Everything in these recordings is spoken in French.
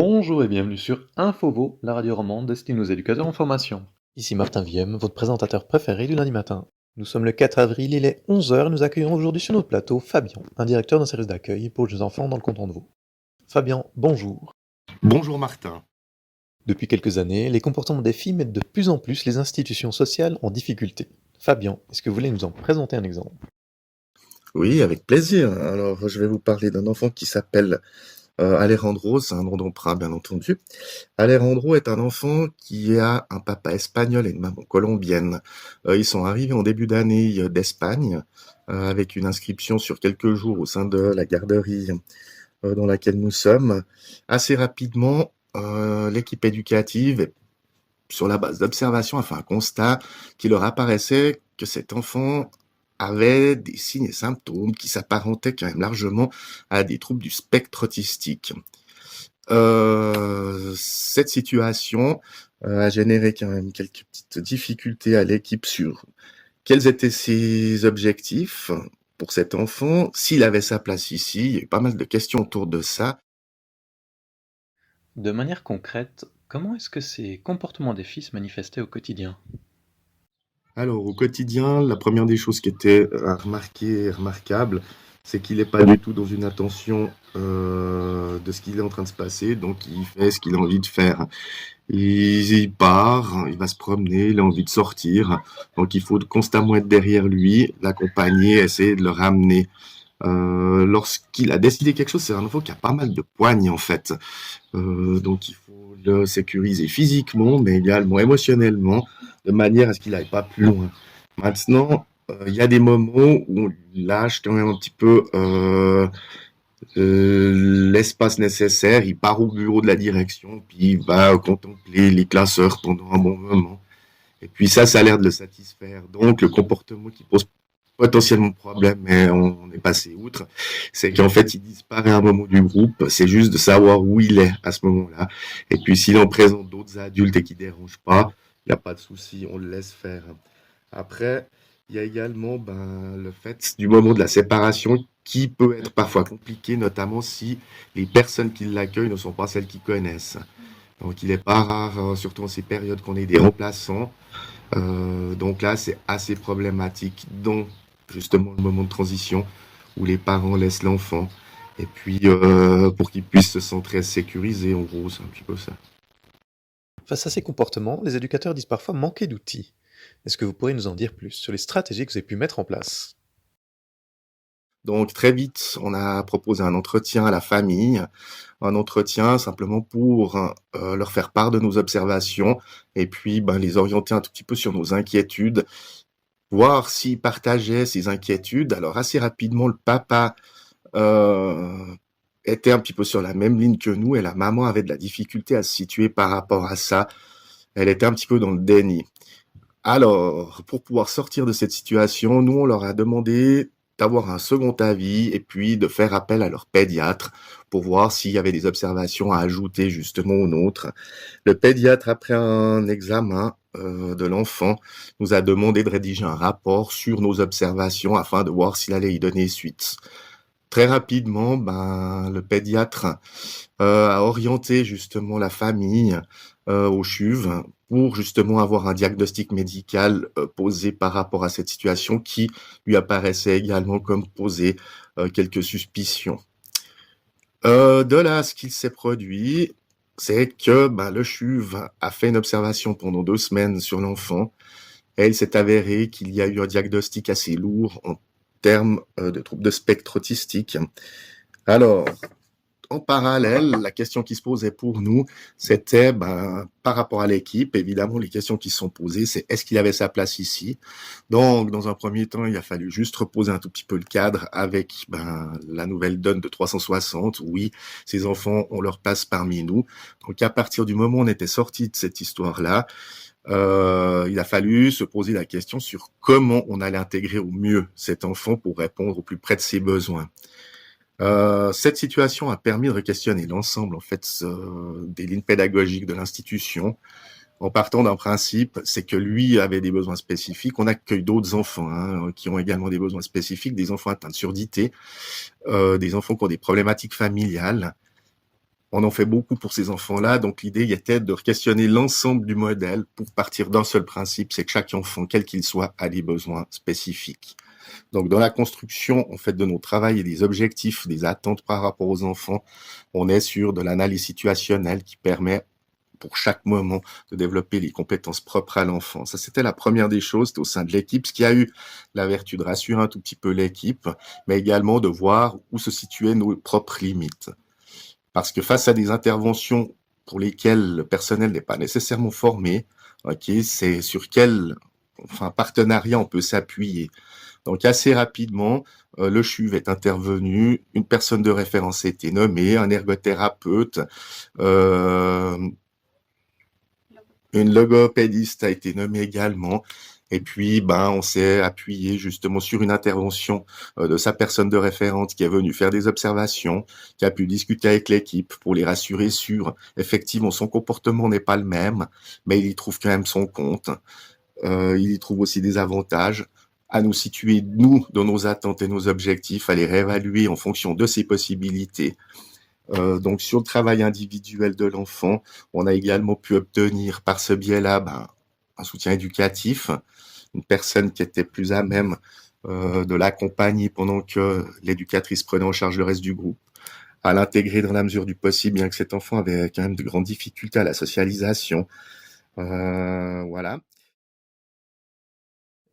Bonjour et bienvenue sur Infovo, la radio romande destinée aux éducateurs en formation. Ici Martin Viem, votre présentateur préféré du lundi matin. Nous sommes le 4 avril, il est 11 heures. Nous accueillons aujourd'hui sur notre plateau Fabien, un directeur d'un service d'accueil pour les enfants dans le canton de Vaud. Fabien, bonjour. Bonjour Martin. Depuis quelques années, les comportements des filles mettent de plus en plus les institutions sociales en difficulté. Fabien, est-ce que vous voulez nous en présenter un exemple? Oui, avec plaisir. Alors, je vais vous parler d'un enfant qui s'appelle Alejandro, c'est un nom d'emprunt bien entendu. Alejandro est un enfant qui a un papa espagnol et une maman colombienne. Ils sont arrivés en début d'année d'Espagne avec une inscription sur quelques jours au sein de la garderie dans laquelle nous sommes. Assez rapidement, l'équipe éducative, sur la base d'observations, a fait un constat qui leur apparaissait que cet enfant avait des signes et symptômes qui s'apparentaient quand même largement à des troubles du spectre autistique. Cette situation a généré quand même quelques petites difficultés à l'équipe sur quels étaient ses objectifs pour cet enfant, s'il avait sa place ici. Il y a eu pas mal de questions autour de ça. De manière concrète, comment est-ce que ces comportements des filles se manifestaient au quotidien? Alors, au quotidien, la première des choses qui était à remarquer et remarquable, c'est qu'il n'est pas du tout dans une attention de ce qu'il est en train de se passer, donc il fait ce qu'il a envie de faire. Il part, il va se promener, il a envie de sortir, donc il faut constamment être derrière lui, l'accompagner, essayer de le ramener. Lorsqu'il a décidé quelque chose, c'est un enfant qui a pas mal de poignes en fait. Donc il faut le sécuriser physiquement, mais également émotionnellement, de manière à ce qu'il n'aille pas plus loin. Maintenant, il y a des moments où on lâche quand même un petit peu l'espace nécessaire, il part au bureau de la direction, puis il va contempler les classeurs pendant un bon moment. Et puis ça a l'air de le satisfaire. Donc le comportement qui pose potentiellement problème, mais on est passé outre, c'est qu'en fait il disparaît à un moment du groupe, c'est juste de savoir où il est à ce moment-là. Et puis s'il en présente d'autres adultes et qui ne dérangent pas, il n'y a pas de souci, on le laisse faire. Après, il y a également le fait du moment de la séparation qui peut être parfois compliqué, notamment si les personnes qui l'accueillent ne sont pas celles qui connaissent. Donc il n'est pas rare, surtout en ces périodes, qu'on ait des remplaçants. Donc là, c'est assez problématique dans justement le moment de transition où les parents laissent l'enfant. Et puis, pour qu'il puisse se sentir sécurisé, en gros, c'est un petit peu ça. Face à ces comportements, les éducateurs disent parfois manquer d'outils. Est-ce que vous pourriez nous en dire plus sur les stratégies que vous avez pu mettre en place? Donc très vite, on a proposé un entretien à la famille, un entretien simplement pour leur faire part de nos observations et puis les orienter un tout petit peu sur nos inquiétudes, voir s'ils partageaient ces inquiétudes. Alors assez rapidement, le papa euh, était un petit peu sur la même ligne que nous et la maman avait de la difficulté à se situer par rapport à ça. Elle était un petit peu dans le déni. Alors, pour pouvoir sortir de cette situation, nous, on leur a demandé d'avoir un second avis et puis de faire appel à leur pédiatre pour voir s'il y avait des observations à ajouter justement aux nôtres. Le pédiatre, après un examen de l'enfant, nous a demandé de rédiger un rapport sur nos observations afin de voir s'il allait y donner suite. Très rapidement, le pédiatre a orienté justement la famille au CHUV pour justement avoir un diagnostic médical posé par rapport à cette situation qui lui apparaissait également comme poser quelques suspicions. De là, ce qu'il s'est produit, c'est que le CHUV a fait une observation pendant 2 semaines sur l'enfant et il s'est avéré qu'il y a eu un diagnostic assez lourd en termes de troubles de spectre autistique. Alors, en parallèle, la question qui se posait pour nous, c'était par rapport à l'équipe, évidemment, les questions qui se sont posées, c'est est-ce qu'il avait sa place ici? Donc, dans un premier temps, il a fallu juste reposer un tout petit peu le cadre avec la nouvelle donne de 360. Oui, ces enfants ont leur place parmi nous. Donc, à partir du moment où on était sorti de cette histoire-là, il a fallu se poser la question sur comment on allait intégrer au mieux cet enfant pour répondre au plus près de ses besoins. Cette situation a permis de re-questionner l'ensemble en fait des lignes pédagogiques de l'institution en partant d'un principe, c'est que lui avait des besoins spécifiques. On accueille d'autres enfants qui ont également des besoins spécifiques, des enfants atteints de surdité, des enfants qui ont des problématiques familiales. On en fait beaucoup pour ces enfants-là, donc l'idée était de questionner l'ensemble du modèle pour partir d'un seul principe, c'est que chaque enfant, quel qu'il soit, a des besoins spécifiques. Donc dans la construction en fait de nos travails et des objectifs, des attentes par rapport aux enfants, on est sur de l'analyse situationnelle qui permet pour chaque moment de développer les compétences propres à l'enfant. Ça, c'était la première des choses, c'était au sein de l'équipe, ce qui a eu la vertu de rassurer un tout petit peu l'équipe, mais également de voir où se situaient nos propres limites. Parce que face à des interventions pour lesquelles le personnel n'est pas nécessairement formé, ok, c'est sur quel partenariat on peut s'appuyer. Donc assez rapidement, le CHUV est intervenu, une personne de référence a été nommée, un ergothérapeute, une logopédiste a été nommée également. Et puis, on s'est appuyé justement sur une intervention de sa personne de référence qui est venue faire des observations, qui a pu discuter avec l'équipe pour les rassurer sur, effectivement, son comportement n'est pas le même, mais il y trouve quand même son compte. Il y trouve aussi des avantages à nous situer, nous, dans nos attentes et nos objectifs, à les réévaluer en fonction de ses possibilités. Donc, sur le travail individuel de l'enfant, on a également pu obtenir par ce biais-là un soutien éducatif, une personne qui était plus à même de l'accompagner pendant que l'éducatrice prenait en charge le reste du groupe, à l'intégrer dans la mesure du possible, bien que cet enfant avait quand même de grandes difficultés à la socialisation. Voilà.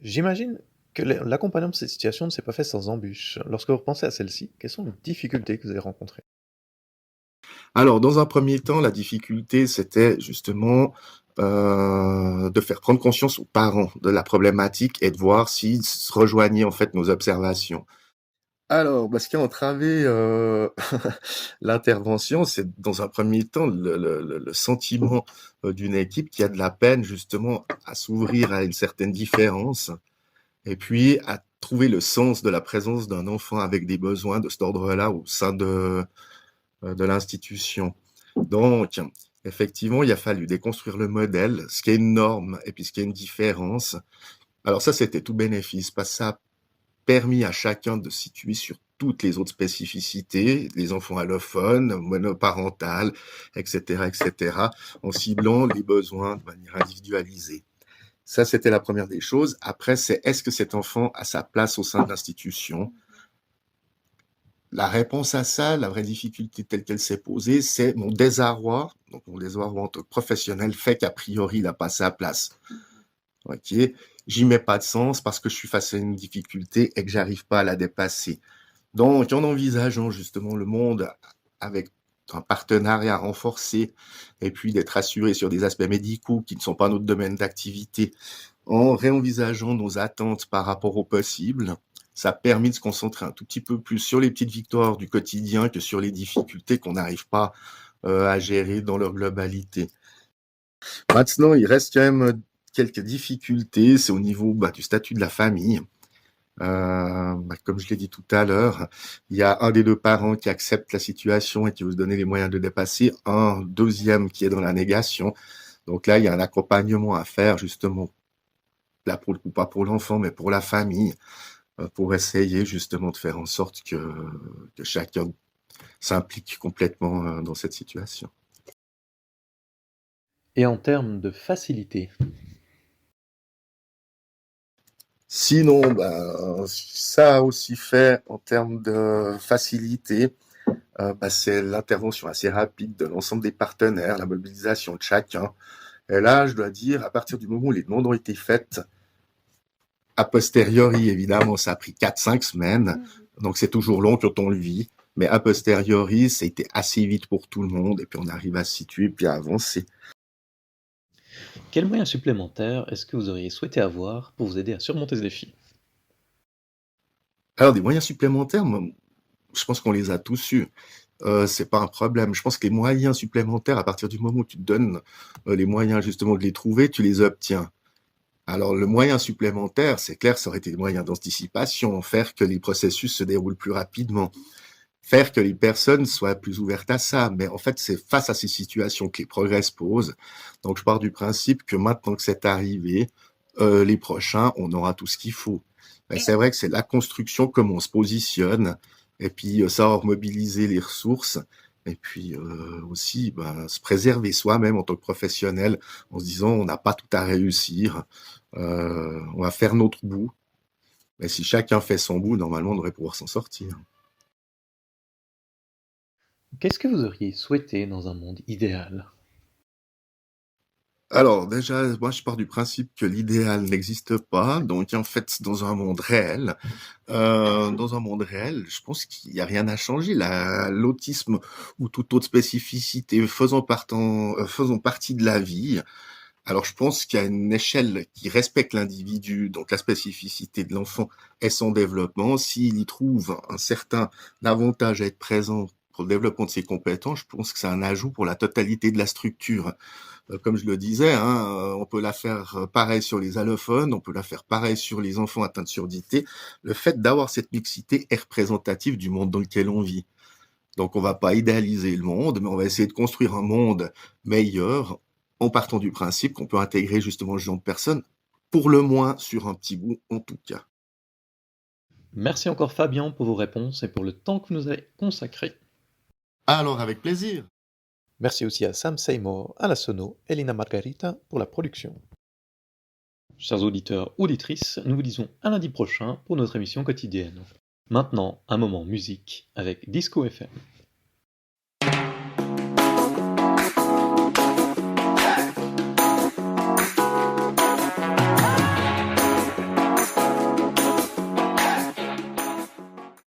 J'imagine que l'accompagnement de cette situation ne s'est pas fait sans embûches. Lorsque vous repensez à celle-ci, quelles sont les difficultés que vous avez rencontrées? Alors, dans un premier temps, la difficulté, c'était justement de faire prendre conscience aux parents de la problématique et de voir s'ils se rejoignaient en fait nos observations. Alors, ce qui a entravé l'intervention, c'est dans un premier temps le sentiment d'une équipe qui a de la peine justement à s'ouvrir à une certaine différence et puis à trouver le sens de la présence d'un enfant avec des besoins de cet ordre-là au sein de l'institution. Donc, effectivement, il a fallu déconstruire le modèle, ce qui est une norme et puis ce qui est une différence. Alors ça, c'était tout bénéfice, parce que ça a permis à chacun de se situer sur toutes les autres spécificités, les enfants allophones, monoparentales, etc., etc., en ciblant les besoins de manière individualisée. Ça, c'était la première des choses. Après, c'est est-ce que cet enfant a sa place au sein de l'institution? La réponse à ça, la vraie difficulté telle qu'elle s'est posée, c'est mon désarroi. Donc, mon désarroi en tant que professionnel fait qu'a priori, il n'a pas sa place. Ok, j'y mets pas de sens parce que je suis face à une difficulté et que j'arrive pas à la dépasser. Donc, en envisageant justement le monde avec un partenariat renforcé et puis d'être assuré sur des aspects médicaux qui ne sont pas notre domaine d'activité, en réenvisageant nos attentes par rapport au possible, ça a permis de se concentrer un tout petit peu plus sur les petites victoires du quotidien que sur les difficultés qu'on n'arrive pas à gérer dans leur globalité. Maintenant, il reste quand même quelques difficultés, c'est au niveau du statut de la famille. Comme je l'ai dit tout à l'heure, il y a un des deux parents qui accepte la situation et qui veut se donner les moyens de dépasser, un deuxième qui est dans la négation. Donc là, il y a un accompagnement à faire justement, là pour le coup, pas pour l'enfant, mais pour la famille, pour essayer justement de faire en sorte que chacun s'implique complètement dans cette situation. Et en termes de facilité? Sinon, ça a aussi fait en termes de facilité, c'est l'intervention assez rapide de l'ensemble des partenaires, la mobilisation de chacun. Et là, je dois dire, à partir du moment où les demandes ont été faites, a posteriori, évidemment, ça a pris 4-5 semaines, donc c'est toujours long quand on le vit, mais a posteriori, ça a été assez vite pour tout le monde, et puis on arrive à se situer, puis à avancer. Quels moyens supplémentaires est-ce que vous auriez souhaité avoir pour vous aider à surmonter ce défi? Alors, des moyens supplémentaires, moi, je pense qu'on les a tous eus. C'est pas un problème. Je pense que les moyens supplémentaires, à partir du moment où tu te donnes les moyens justement de les trouver, tu les obtiens. Alors, le moyen supplémentaire, c'est clair, ça aurait été des moyens d'anticipation, faire que les processus se déroulent plus rapidement, faire que les personnes soient plus ouvertes à ça. Mais en fait, c'est face à ces situations que les progrès se posent. Donc, je pars du principe que maintenant que c'est arrivé, les prochains, on aura tout ce qu'il faut. Mais c'est vrai que c'est la construction, comment on se positionne, et puis ça va mobiliser les ressources, Et puis aussi, se préserver soi-même en tant que professionnel en se disant on n'a pas tout à réussir, on va faire notre bout. Mais si chacun fait son bout, normalement, on devrait pouvoir s'en sortir. Qu'est-ce que vous auriez souhaité dans un monde idéal? Alors déjà, moi je pars du principe que l'idéal n'existe pas, donc en fait dans un monde réel, je pense qu'il n'y a rien à changer. L'autisme ou toute autre spécificité faisant partie de la vie. Alors je pense qu'il y a une échelle qui respecte l'individu, donc la spécificité de l'enfant et son développement. S'il y trouve un certain avantage à être présent pour le développement de ses compétences, je pense que c'est un ajout pour la totalité de la structure. Comme je le disais, hein, on peut la faire pareil sur les allophones, on peut la faire pareil sur les enfants atteints de surdité. Le fait d'avoir cette mixité est représentatif du monde dans lequel on vit. Donc on va pas idéaliser le monde, mais on va essayer de construire un monde meilleur en partant du principe qu'on peut intégrer justement ce genre de personnes, pour le moins sur un petit bout en tout cas. Merci encore Fabien pour vos réponses et pour le temps que vous nous avez consacré. Alors avec plaisir. Merci aussi à Sam Seymour à la sono et Lina Margarita pour la production. Chers auditeurs, auditrices, nous vous disons à lundi prochain pour notre émission quotidienne. Maintenant, un moment musique avec Disco FM.